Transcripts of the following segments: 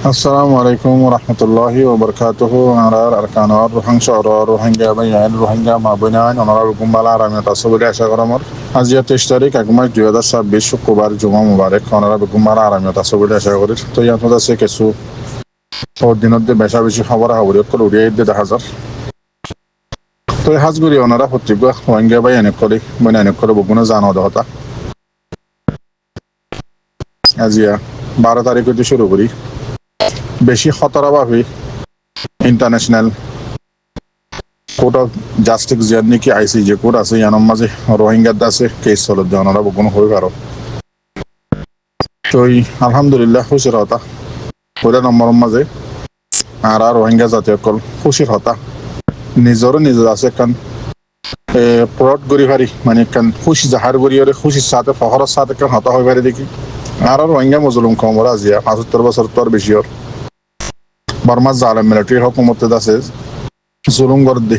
Assalamu alaikum wa rahmatullahi wa barakatuhu. Arar arkanar Rohingya or Rohingya bayan Rohingya mabunan onar gumbala ramya tasawuri asha karamor. আজ 23 তারিখ 1 মাস 2026 শুক্রবার জুমা মুবারক ওনারা গুম্বালা আরামে tasawuri asha করি তো আপনাদের কাছে কিছু দিনতে বেশা বেশি খবর খবর করে উড়িয়ে দিতে দেখা যায় তো হাজগুড়ি ওনারা প্রত্যেক রোহিঙ্গা বাই অনেক করে বগুনা জানো দহতা আজিয়া 12 তারিখ হতে শুরু করি বেশি খতরাভাবে ইন্টারন্যাশনাল কোর্ট অফ জাস্টিস যার নাকি আইসিজে কোর্ট আছে ইয়ানোর মাঝে রোহিঙ্গার আছে কেস চলত ওনারা বগুনা হয়ে পারো তো আলহামদুলিল্লাহ খুশির হতা ওটা নম্বরের মাঝে আর রোহিঙ্গা জাতীয় কল খুশির হতা নিজের আছে কান প্রড গড়ি পারি মানে কান খুশি জাহার গড়ি খুশির সাথে ফখরের সাথে কান হতা হয়ে পারে দেখি আর রোহিঙ্গা মজলুম কমর আজিয়া 75 বছর তোর বেশি ওর বর্মা জালেম মিলিটারি হুকুমতে আছে জুলুম করে দে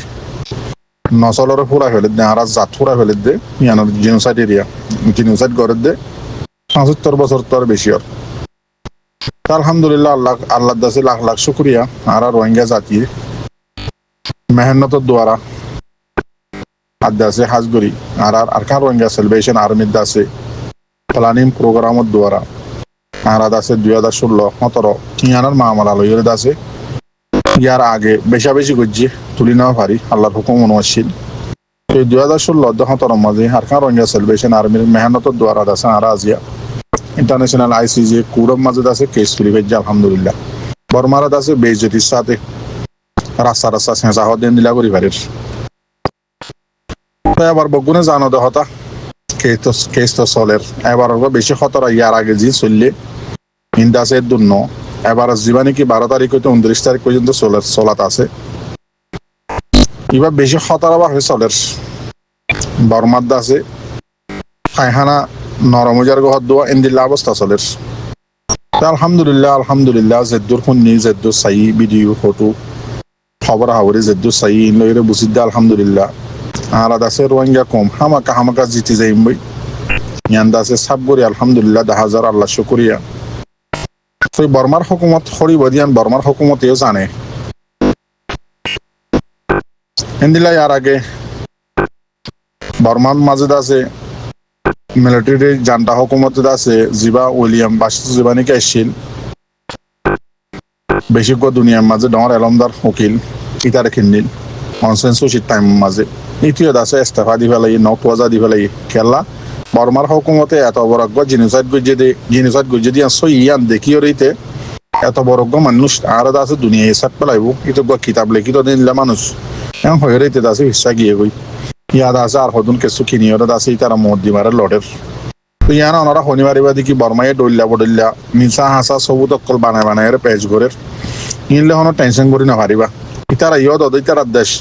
নসলরে পুরা ফেলে দে আর জাত পুরা ফেলে দে ইয়ানোর জিনোসাইড এরিয়া জিনোসাইড করে দে 75 বছর তোর বেশি ওর আলহামদুলিল্লাহ আল্লাহ দাসে লাখ লাখ শুক্রিয়া আর রোহিঙ্গা জাতি মেহনতের দ্বারা আদাসে হাজগরি আর আরকান রোহিঙ্গা সেলিব্রেশন আর্মির দাসে প্ল্যানিং প্রোগ্রামের দ্বারা আর আছে 2016-17 ইয়ানোর মামলা লইয়ের দাসে ইয়ার আগে বেশা বেশি গজ্জি তুলি নেওয়া পারি আল্লাহর হুকুম অনুযায়ী এই 2016-17 মাঝে আরকান রোহিঙ্গা সেলিব্রেশন আর্মির মেহনতের দ্বারা দাসে আর আজিয়া ইন্টারন্যাশনাল আইসিজে কুরম মাঝে আছে কেস ফ্রি ভেজ আলহামদুলিল্লাহ বর্মারা আছে বেজতির সাথে রাস্তা সেঁচা হওয়া দিন দিলা করি পারির এবার বগুনে জানো দহতা কেস তো চলের এবার বেশি খতরা ইয়ার আগে জি চললে ইন্দাসে দুন্ন এবার যা নাকি 12 তারিখ হইতে 29 তারিখ পর্যন্ত চলাত আছে এবার বেশি খতরা বা হয়ে চলের বর্মার দাসে খাইখানা নরমজার গহর দোয়া ইন্দিল্লা অবস্থা চলের আলহামদুলিল্লাহ জেদ্দুর শুনি জেদ্দুর চাই ভিডিও ফটো খবর হাবরি জেদ্দুর চাই লইরে বুঝিদ্দা আলহামদুলিল্লাহ আর আছে রোহিঙ্গা কম হামাকা জিতে যাইম বই ইয়ান্দা আছে সাবগরি আলহামদুলিল্লাহ 10,000 আল্লাহ শুকরিয়া তো বর্মার হুকুমত হরিব দিয়ান বর্মার হুকুমতেও জানে ইন্দিল্লা ইয়ার আগে বর্মার মাঝে আছে মিলিটারি জান্টা হুকুমতে আছে জিবা উইলিয়াম বাসিত জিবানিকে আসছিল বেশিজ্ঞ দুনিয়ার মাঝে ডর এলমদার উকিল ইতারে খিন্দিল কনসেনসুসির টাইম মাঝে ইতিও দাসে ইস্তফা দি ফেলাই নকওয়াজা দি ফেলাই খেলা বর্মার হুকুমতে এত বড়জ্ঞ জিনিসাইড গুজে দিয়ে সই ইয়ান দেখিও রইতে এত বড়জ্ঞ মানুষ আর দাসে দুনিয়া হিসাব পেলাইব ইতো কিতাব লিখিত দিনলে মানুষ এমন হয়ে রইতে দাসে হিসা গিয়ে গই ইয়াদ আছে আর হদুন কিছু কিনিও দাসে ইতারা মদ দিমারে লড়ের তো ইয়ানা ওনারা শনিবারিবা দেখি বর্মায়ে ডইল্লা বডইল্লা মিসা হাসা সবুত অকল বানায় পেজ ঘরের ইনলে হনো টেনশন করি না পারিবা ইতারা ইয়দ ইতারা দেশ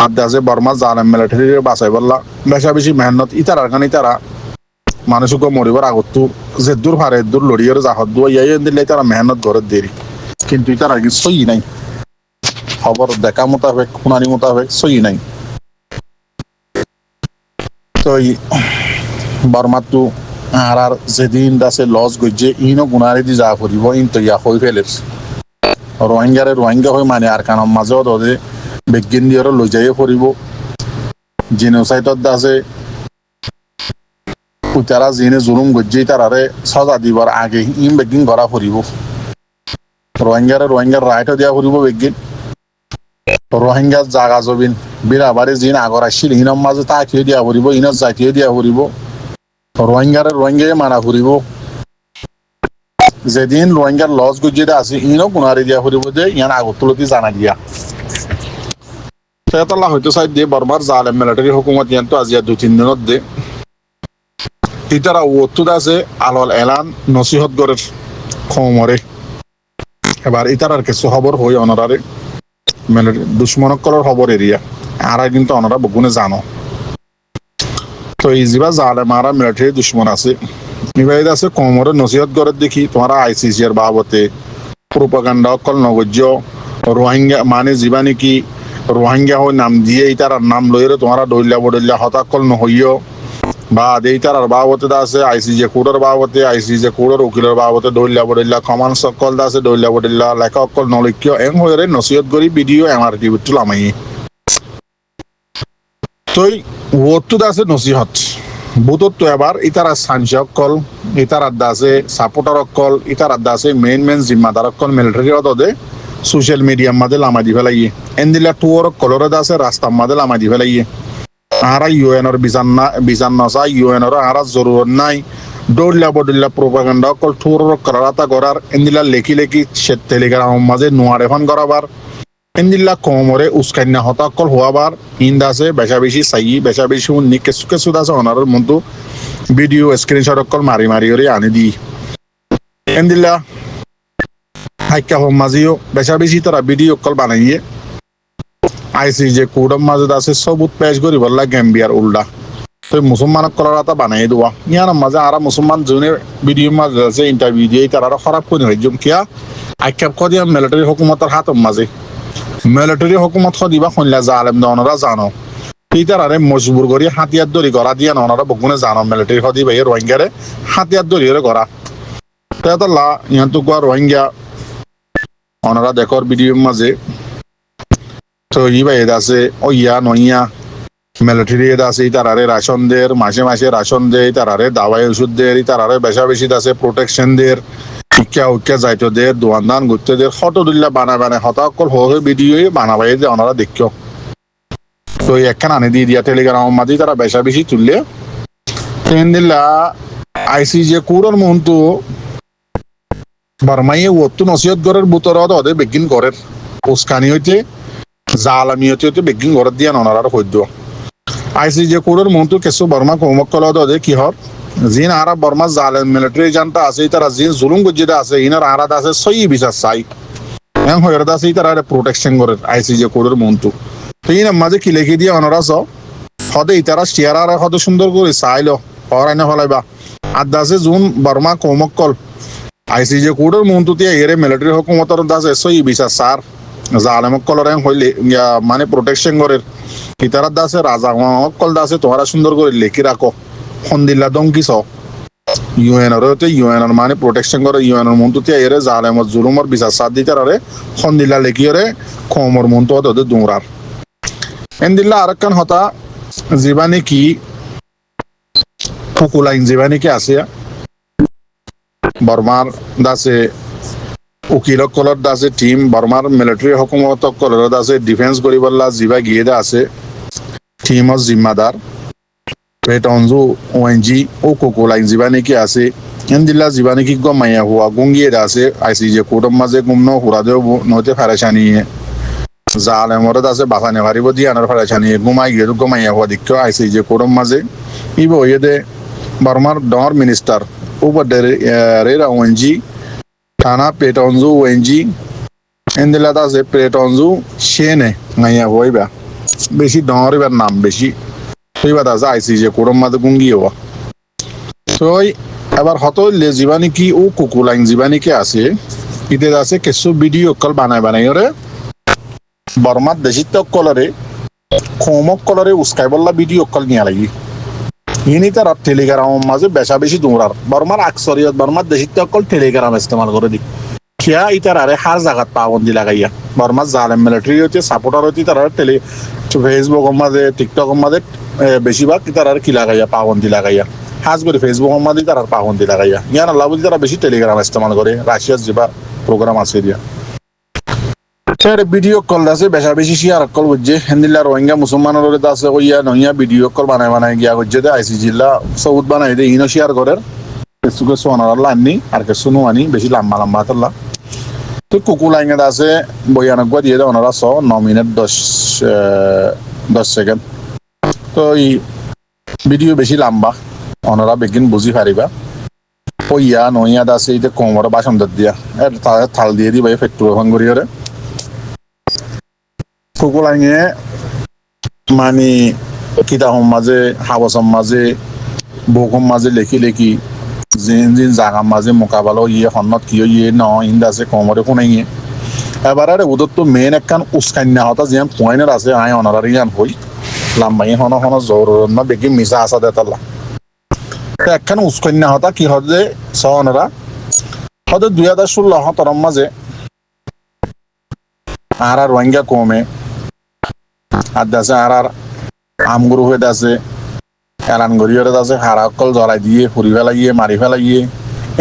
আদাসে বর্মা জালেম মিলিটারি বাঁচাই বললা বেশা বেশি মেহনত ইতারার কারণে ইতারা মানুষকে মরিবার আগত যে দূর হারে দূর লড়িয়ে জাহত দুয়া ইয়ে দিলে তারা মেহনত করে দেরি কিন্তু ইতারা কি সই নাই খবর দেখা মোতাবেক শুনানি মোতাবেক সই নাই তো বর্মার তো আর যেদিন দাসে লস গজ্জে ইনো গুনারে দি যা করিব ইন তো ইয়া হয়ে ফেলের রোহিঙ্গা হয়ে মানে আর কারণ মাঝেও দে বিজ্ঞান দিয়ে লৈ যাই ফুৰিব জিনোসাইটত আছে উতারা জিনে জুলুম গজ্জি তারারে সাজা দিবার আগে ইম বেগিন ঘরা ফুরিব রোহিঙ্গার রাইট দিয়া ফুরিব বেগিন রোহিঙ্গার জাগা জবিন বিরাবারে জিন আগর আসছিল ইনম মাঝে তাকিয়ে দিয়া ফুরিব ইনত জাতিয়ে দিয়া ফুরিব রোহিঙ্গায় মানা ফুরিব যেদিন রোহিঙ্গার লস গজ্জিতে আছে ইনো গুণারি দিয়া ফুরিব যে ইয়ান আগত তুলতি জানা দিয়া আল্লাহ হয়তো চাই দিয়ে বর্মার জালেম মিলিটারি হুকুমত ইয়ানতো আজিয়া 2-3 দিনত দে ইতারা ওতুদ আছে আলল এলান নসিহত গরের খমরে এবার ইতারার কিছু খবর হই অনারারে দুশ্মনকলর খবর এরিয়া আর কিন্তু অনারা বগুনে জানো তো এই জিবা জালেম আর মিলিটারি দুশ্মন আছে নিবাইদ আছে কমরে নসিহত গরের দেখি তোমারা আইসিসি এর বাবতে প্রোপাগান্ডা অকল নগজ্য রোহিঙ্গা মানে জিবা নাকি রোহিঙ্গা হয়ে নাম দিয়ে ইতার নাম লইরে তোমারা ডইল্লা বডইল্লা হতাকল নহইও বা দেইতার বাবতে আছে আইসিজে কোডের বাবতে আইসিজে কোডের উকিলের বাবতে দৈল্লা বডিল্লা কমান সকল আছে দৈল্লা বডিল্লা লেখা অকল নলিক্য এং হয়ে নসিহত করি ভিডিও এমআরটি বিটুল আমি তই ওটু আছে নসিহত বুতত তো এবার ইতার সাইন্স অকল ইতার আড্ডা আছে সাপোর্টার অকল ইতার আড্ডা আছে মেন জিম্মাদার অকল মিলিটারি অদে সোশ্যাল মিডিয়ার মাঝে লামা দি ফেলাইয়ে এন্দিলা টুয়ার কলরে আছে রাস্তার মাঝে লামা দি ফেলাইয়ে আরা ইউএনর বিজান নসা ইউএনর আরা জরুরত নাই দৌড়লা বদলা প্রোপাগান্ডা অকল টুর করাতা করার এন্দিলা লেখি লেখি সে টেলিগ্রাম মাঝে নোয়ার এখন করাবার এন্দিলা কমরে উস্কান্না হতা অকল হওয়াবার ইন্দ আছে বেশা বেশি চাই বেশা বেশি উন্নি কেসু কেসু আছে অনারের মতো ভিডিও স্ক্রিনশট অকল মারি মারি ওরে আনি দি এন্দিলা হাইকা হোম মাঝিও বেশা বেশি তারা ভিডিও অকল বানাইয়ে আইসিজে কোডম মাঝে আছে সবুত পেশ করি বললা গ্যাম্বিয়ার উল্টা তো মুসলমান করাটা বানাই দেওয়া ইয়ার মাঝে আর মুসলমান জনের ভিডিও মাঝে আছে ইন্টারভিউ দিয়ে তারা খারাপ করে হইজম কিয়া আইকাপ কদিয়া মিলিটারি হুকুমতের হাতম মাঝে মিলিটারি হুকুমত দিবা খনলা জালেম দনরা জানো ইতারারে মজবুর করি হাতিয়ার দড়ি করা দিয়া ননরা বগুনে জানো মিলিটারি হদি ভাই রোহিঙ্গারে হাতিয়ার দড়ি করা তেতলা ইয়ান্তু গা রোহিঙ্গা অনরা দেখর ভিডিওর মাঝে তো ইবাই আছে ও ইয়া নইয়া মিলিটারি আছে তারারে রাশন দের মাসে মাসে রাশন দেয় তারারে দাওয়াই ওষুধ দেয় তারারে বেশা বেশি আছে প্রোটেকশন দের ইকা উকা যাইতো দের দোয়ান দান ঘুরতে দের ফটো দিল্লা বানায় হতাকল হয়ে ভিডিও বানাবাই যে ওনারা দেখো তো একখান আনি দিয়ে দিয়া টেলিগ্রাম মাঝে তারা বেশা বেশি তুললে ট্রেন দিল্লা আইসিজে কুরন মহন্তু বারমাইয়ে ওত্তু নসিহত গরের বুতরত ওদে বেগিন গরের উস্কানি হইতে জালামি হইতে বেগিন গরের দিয়া ননারার হইদ্য আইসিজে কোডের মন্তু কেসু বর্মা কৌমক্কল ওদে কি হর জিন আরা বর্মা জালেম মিলিটারি জানতা আছে তারা জিন জুলুম গজ্জিদা আছে ইনার আরাদ আছে সই বিচার চাই এং হইরদা আছে তারা প্রোটেকশন গরের আইসিজে কোডের মন্তু তো ইন মাঝে কি লিখি দিয়া অনরাস হদে ইতারা শেয়ার আর হদে সুন্দর করে চাইলো হর আইনে হলাইবা আদা আছে জুন বর্মা কৌমক্কল আইসিজে কোডের মন্তুতে এরে মিলিটারি হুকুমতের দাস সই বিচার সার জালেম কলরেং হইলে মানে প্রোটেকশন করের ইতারা দাসে রাজা কল দাসে তোমরা সুন্দর করে লেখি রাখো হন্দিল্লা দঙ্কিস ইউএনর ইউএনর মানে প্রোটেকশন করে ইউএনর মন্তুতে এরে জালেম জুলুমর বিচার সার দিতে রে হন্দিল্লা লেখি রে খমর মন্তু ওদের দুমরার এন্দিল্লা আরেকখান হতা জীবানি কি ফুকুলাইন জীবানি কি আছে বর্মার দাসে উকিল কলর দাসে টিম বর্মার মিলিটারি হুকুমত কলর দাসে ডিফেন্স করিবল্লা জিবা গিয়ে দা আছে টিম জিম্মাদার পেটনজু ওএনজি ও কোকোলাইন জীবানি কি আছে এন্দিল্লা জীবানি কি গমাইয়া হুয়া গুঙ্গিয়ে দা আছে আইসিজে কোডম মাঝে গুমন হুরাদেও নতে ফারেশানি জালেমর দাসে বাসানে ভারিব দিয়ানোর ফারেশানি গুমাই গিয়ে গমাইয়া হুয়া দিক্ষ আইসিজে কোডম মাঝে ইব ইয়েদে বর্মার ডর মিনিস্টার রেরা ওএনজি থানা পেটনজু ওএনজি এন্দিলা আছে পেটনজু সেনে নাইয়া হইবা বেশি ডরিবার নাম বেশি হইবা আছে আইসিজে কোরম মাঝে গুঙ্গি হওয়া তো এবার হত জীবানি কি ও কুকুলাইন জীবানি কি আছে ইতে আছে কিছু ভিডিও কল বানাই ওরে বর্মার দেশিত কলরে খমক কলরে উস্কাই বললা ভিডিও কল নিয়া লাগি ইনি তার টেলিগ্রাম মাঝে বেশা বেশি দৌড়ার বর্মার আকসরিয়ত বর্মার দেশিত অকল টেলিগ্রাম ইস্তেমাল করে দি কিয়া ইতার আরে হার জায়গাত পাবন্দি লাগাইয়া বর্মার জালেম মিলিটারি হইতে সাপোর্টার হইতে তারা ফেসবুক মাঝে টিকটক মাঝে বেশিরভাগ তার আর কি লাগাইয়া পাবন্দি লাগাইয়া হাজ করে ফেসবুক মাঝে তার পাবন্দি লাগাইয়া ইয়ান আল্লাহ বুঝি তারা বেশি টেলিগ্রাম ইস্তেমাল করে রাশিয়ার যেবা প্রোগ্রাম আছে দিয়া ভিডিও কল আছে বেশা বেশি শেয়ার কল বুঝছে হিন্দিল্লা রোহিঙ্গা মুসলমানের আছে ওইয়া নইয়া ভিডিও কল বানায় গিয়া বুঝছে দে আইসি জিল্লা সবুত বানাই দে ইনো শেয়ার করের কিছুকে সোনার আননি আর কিছু নো আনি বেশি লম্বা লম্বা তাল্লা তো কুকু লাইন আছে 92 দিয়ে দেয় ওনারা 9 মিনিট 10 সেকেন্ড তো এই ভিডিও বেশি লম্বা ওনারা বেগিন বুঝি পারিবা ওইয়া নইয়া আছে এটা কোমর বাসন দিয়া থাল দিয়ে দিবা ফেক্টরি ওখান করিয়ে কুকুলাইনে মানে কিতাহম মাঝে হাবসম মাঝে বকম মাঝে লেখি জিন জাগাম মাঝে মোকাবেলা ইয়ে হন্নত কি ইয়ে ন ইন্দাছে কমরে শুনাইয়ে এবার আরে ওদের তো মেন একখান উস্কান্যা হতা যেন পয়েন্টের আছে আয় অনারার ইয়ান হই লাম্বাই হন জরুর না বেগি মিশা আসা দেতাল্লা একখান উস্কন্যা হতা কি হদে সহনরা হদে 2016 হতরম মাঝে আর রোহিঙ্গা কমে আর দাসে আর আমগুরু হয়ে দাসে এলান গরিয়রে দাসে হারা অকল জ্বলাই দিয়ে ফুরি ফেলাইয়ে মারি ফেলাইয়ে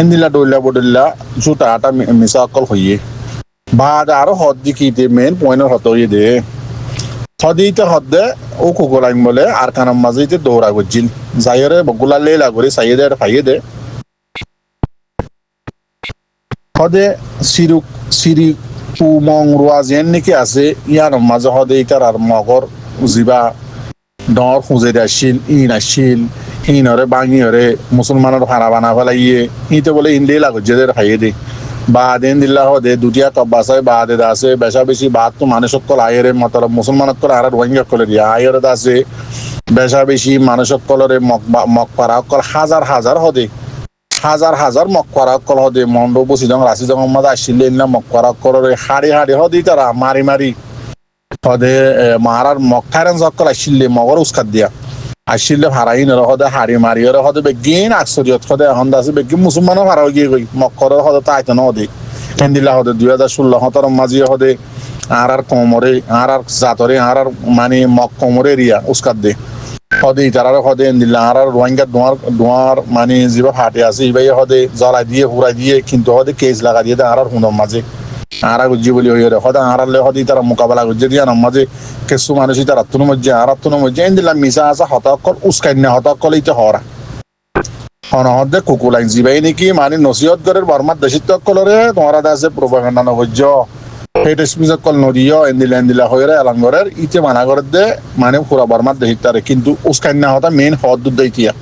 এন্দিলা ডইলা বডইলা জুতা আটা মিশা অকল হইয়ে বাদ আরো হদ দিকিতে মেন পয়েন্টের হত হইয়ে দে হদিতে হদে ও কুকুলাইম বলে আর কানাম মাঝেতে দৌড়া গজিল যাইরে বগুলা লেলা করে সাইয়ে দে ফাইয়ে দে হদে সিরুক সিরি পুমং রুয়াজেন নাকি আছে ইয়ার মাঝে হদে ইতার আর মগর জিবা ডর খুঁজে আসছিল ইন আসছিল ইনরে বাঙিয়রে মুসলমানের ভাড়া বানা ফেলাইয়ে ইতে বলে ইন্দিয়ে লাগছে দে খাইয়ে দে বা দেন দিল্লা হদে দুটিয়া কব্বাসায় বা দে আছে বেশা বেশি বাদ তো মানুষ সকল আয়েরে মতলব মুসলমান সকল আর রোহিঙ্গা কলে দিয়া আয়ের আছে বেশা বেশি মানুষ সকলরে মকপারা সকল হাজার হাজার হদে হাজার হাজার মকপারা সকল হদে মন্ড বসি যখন রাশি যখন মাঝে আসছিল না মকপারা সকলরে হাড়ি হাড়ি হদি তারা মারি মারি হদে মারার মক থাইরান সকল আসছিলে মগর উস্কাত দিয়া আসলে হারাইন হদে হাড়ি মারি হদে বেগিন আকসরিয়ত হদে এখন আছে বেগিন মুসলমানও হারাও গিয়ে গই মক্কর হদে তাইতো না হদে হেন্দিলা হদে 2016 হতর মাঝি হদে আর কোমরে আর জাতরে আর মানে মক কোমরে এরিয়া উস্কাত দে হদে তারার হদে হেন্দিলা আর রোহিঙ্গা দোয়ার মানে যেবা ফাটে আছে ইবাই হদে জ্বালাই দিয়ে হুড়াই দিয়ে কিন্তু হদে কেস লাগা দিয়ে আর হুনম মাঝে আর গুজি বলি হইরে হদে আরালে হদে তারা মোকাবেলা করছে দিয়া নামাজে কিছু মানুষ তার আত্মন মধ্যে আর আত্মন মধ্যে এন্দিলা মিশা আছে হতকল উস্কাইনা হতকল ইতে হরা হনহদে কুকুলাইন জিবাই নাকি মানে নসিহত করে বর্মার দেশিত কলরে তোমারা আছে প্রোপাগান্ডা নগজ্য হেটেস মিজা কল নদিও এন্দিলা হইরে এলাঙ্গরের ইতে মানা করে দে মানে পুরা বর্মার দেশিত কিন্তু উস্কাইনা হতা মেন হদ দুধ দিয়া